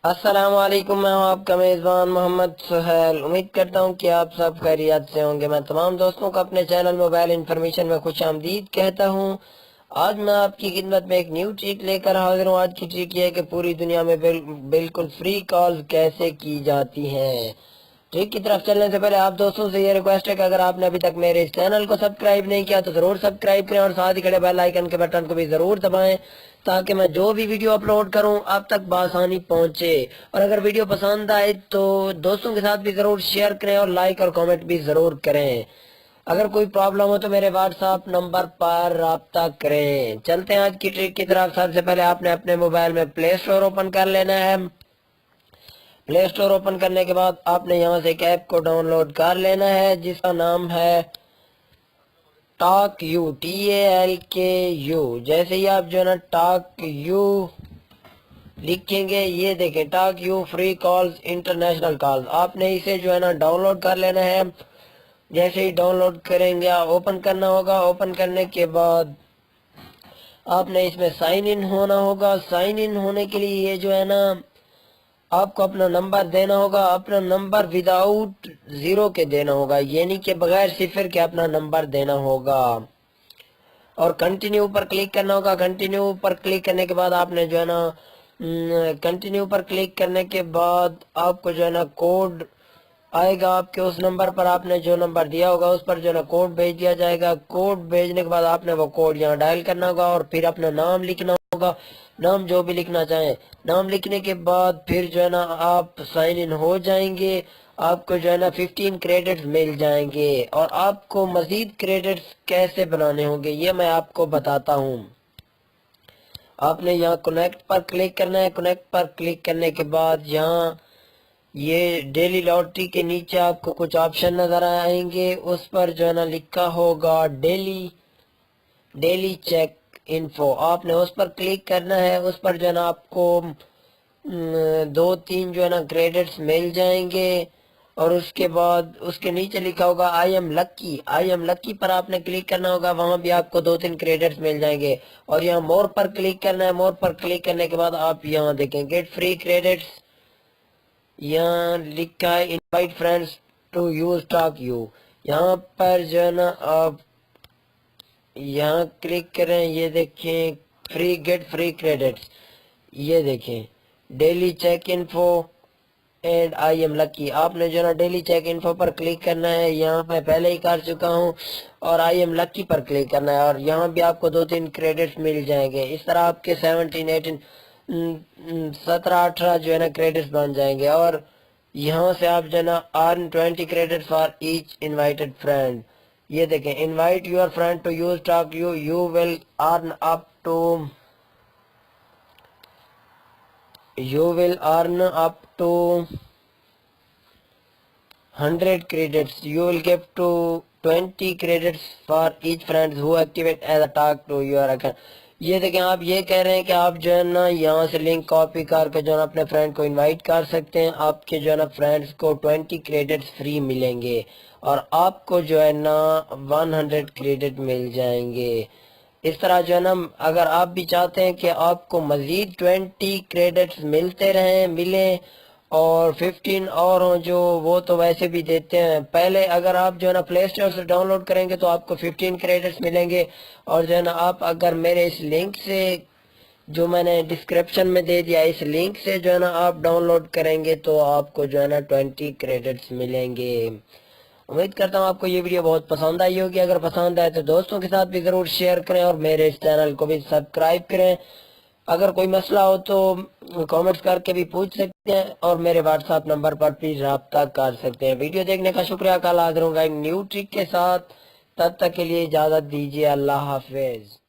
अस्सलाम वालेकुम। मैं हूं आपका मेज़बान मोहम्मद सुहेल। उम्मीद करता हूं कि आप सब खैरियत से होंगे। मैं तमाम दोस्तों को अपने चैनल मोबाइल इन्फॉर्मेशन में खुश आमदीद कहता हूं। आज मैं आपकी खिदमत में एक न्यू ट्रिक लेकर हाजिर हूं। आज की ट्रिक ये है कि पूरी दुनिया में बिल्कुल फ्री कॉल्स कैसे की जाती हैं। ट्रिक की तरफ चलने से पहले आप दोस्तों से ये रिक्वेस्ट है कि अगर आपने अभी तक मेरे इस चैनल को सब्सक्राइब नहीं किया तो जरूर सब्सक्राइब करें और साथ ही खड़े बेल आइकन के बटन को भी जरूर दबाएं ताकि मैं जो भी वीडियो अपलोड करूं आप तक बआसानी पहुंचे। और अगर वीडियो पसंद आए तो दोस्तों के साथ भी जरूर शेयर करें और लाइक और कमेंट भी जरूर करें। अगर कोई प्रॉब्लम हो तो मेरे व्हाट्सएप नंबर पर राब्ता करें। चलते हैं आज की ट्रिक की तरफ। सबसे पहले आपने अपने मोबाइल में प्ले स्टोर ओपन कर लेना है। प्ले स्टोर ओपन करने के बाद आपने यहाँ से एक ऐप को डाउनलोड कर लेना है जिसका नाम है टॉक यू, TALKU। जैसे ही आप जो है ना टॉक यू लिखेंगे, ये देखें talk you free calls international calls, आपने इसे जो है ना डाउनलोड कर लेना है। जैसे ही डाउनलोड करेंगे ओपन करना होगा। ओपन करने के बाद आपने इसमें साइन इन होना होगा। साइन इन होने के लिए ये जो है ना आपको अपना नंबर देना होगा। अपना नंबर विदाउट जीरो के देना होगा, यानी कि बगैर सिफर के अपना नंबर देना होगा और कंटिन्यू पर क्लिक करना होगा। कंटिन्यू पर क्लिक करने के बाद आपने जो है ना कंटिन्यू पर क्लिक करने के बाद आपको जो है ना कोड आएगा आपके उस नंबर पर। आपने जो नंबर दिया होगा उस पर जो है ना कोड भेज दिया जाएगा। कोड भेजने के बाद आपने वो कोड यहाँ डायल करना होगा और फिर अपना नाम लिखना होगा, नाम जो भी लिखना चाहें। नाम लिखने के बाद फिर जो है ना आप साइन इन हो जाएंगे। आपको जो है ना 15 क्रेडिट्स मिल जाएंगे। और आपको मजीद क्रेडिट्स कैसे बनाने होंगे ये मैं आपको बताता हूँ। आपने यहाँ कनेक्ट पर क्लिक करना है। कनेक्ट पर क्लिक करने के बाद यहाँ ये डेली लॉटरी के नीचे आपको कुछ ऑप्शन नजर आएंगे, उस पर जो है ना लिखा होगा डेली चेक इन्फो। आपने उस पर क्लिक करना है। उस पर जो है ना आपको 2-3 जो है ना क्रेडिट्स मिल जाएंगे। और उसके बाद उसके नीचे लिखा होगा आई एम लक्की पर आपने क्लिक करना होगा। वहां भी आपको 2-3 क्रेडिट्स मिल जाएंगे। और यहाँ मोर पर क्लिक करना है। मोर पर क्लिक करने के बाद आप यहाँ देखें गेट फ्री क्रेडिट्स, यहाँ लिखा है invite friends to use TalkU. यहाँ पर जो है ना आप यहाँ क्लिक करें। ये देखें गेट फ्री क्रेडिट्स, ये देखें daily check info and I am lucky. आपने जो ना डेली चेक इन्फो पर क्लिक करना है, यहाँ मैं पहले ही कर चुका हूँ। और आई एम लकी पर क्लिक करना है और यहाँ भी आपको 2-3 क्रेडिट्स मिल जाएंगे। इस तरह आपके 17-18 जो है ना क्रेडिट्स बन जाएंगे। और यहाँ से आप जो है ना earn 20 credits for each invited friend. ये देखें invite your friend to use TalkU, you will earn up to 100 credits. You will give to 20 credits for each friend who activate as a talk to your account. ये देखें आप ये कह रहे हैं कि आप जो है ना यहाँ से लिंक कॉपी करके जो है ना अपने फ्रेंड को इनवाइट कर सकते हैं। आपके जो है ना फ्रेंड्स को 20 क्रेडिट्स फ्री मिलेंगे और आपको जो है ना 100 क्रेडिट मिल जाएंगे। इस तरह जो है ना अगर आप भी चाहते हैं कि आपको मजीद 20 क्रेडिट्स मिलते रहें मिलें और 15 और हों जो वो तो वैसे भी देते हैं। पहले अगर आप जो है ना प्ले स्टोर से डाउनलोड करेंगे तो आपको 15 क्रेडिट्स मिलेंगे। और जो है ना आप अगर मेरे इस लिंक से जो मैंने डिस्क्रिप्शन में दे दिया इस लिंक से जो है ना आप डाउनलोड करेंगे तो आपको जो है ना 20 क्रेडिट्स मिलेंगे। उम्मीद करता हूँ आपको ये वीडियो बहुत पसंद आई होगी। अगर पसंद आए तो दोस्तों के साथ भी जरूर शेयर करें और मेरे इस चैनल को भी सब्सक्राइब करें। अगर कोई मसला हो तो कमेंट्स करके भी पूछ सकते हैं और मेरे व्हाट्सएप नंबर पर भी राब्ता कर सकते हैं। वीडियो देखने का शुक्रिया। कल हाजिर होगा एक न्यू ट्रिक के साथ। तब तक के लिए इजाजत दीजिए। अल्लाह हाफिज।